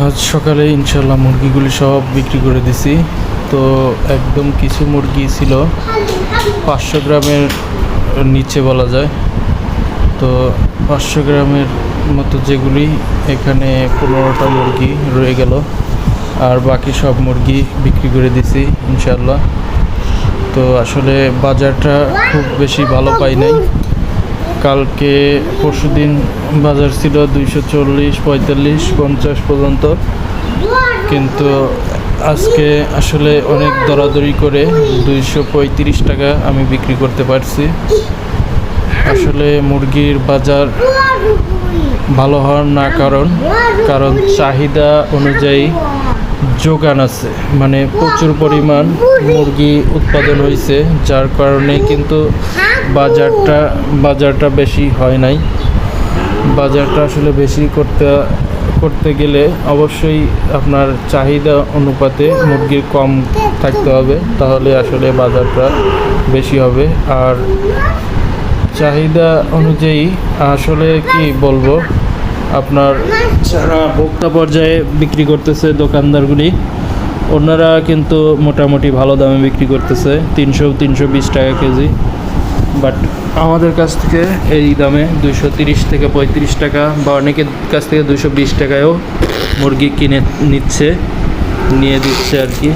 আজ সকালে ইনশাল্লাহ মুরগিগুলি সব বিক্রি করে দিছি। তো একদম কিছু মুরগি ছিল 500 গ্রামের নিচে বলা যায়। তো 500 গ্রামের মতো যেগুলি, এখানে 15টা মুরগি রয়ে গেল, আর বাকি সব মুরগি বিক্রি করে দিছি ইনশাল্লাহ। তো আসলে বাজারটা খুব বেশি ভালো পাই নাই। কালকে পরশুদিন বাজার ছিল 240, 45, 50 পর্যন্ত, কিন্তু আজকে আসলে অনেক দরাদরি করে 235 টাকা আমি বিক্রি করতে পারছি। আসলে মুরগির বাজার ভালো হওয়ার না কারণ চাহিদা অনুযায়ী যোগান আছে, মানে প্রচুর পরিমাণ মুরগি উৎপাদন হয়েছে, যার কারণে কিন্তু বাজারটা বেশি হয় নাই। বাজারটা আসলে বেশি করতে গেলে অবশ্যই আপনার চাহিদা অনুপাতে মুরগির কম থাকতে হবে, তাহলে আসলে বাজারটা বেশি হবে। আর চাহিদা অনুযায়ী আসলে কি বলবো, আপনার যারা ভোক্তা পর্যায়ে বিক্রি করতেছে দোকানদারগুলি, ওনারা কিন্তু মোটামুটি ভালো দামে বিক্রি করতেছে, 300-320 টাকা কেজি। বাট আমাদের কাছ থেকে এই দামে 230 থেকে 35 টাকা, বা অনেকের কাছ থেকে 220 টাকায়ও মুরগি কিনে নিয়ে দিচ্ছে আর কি।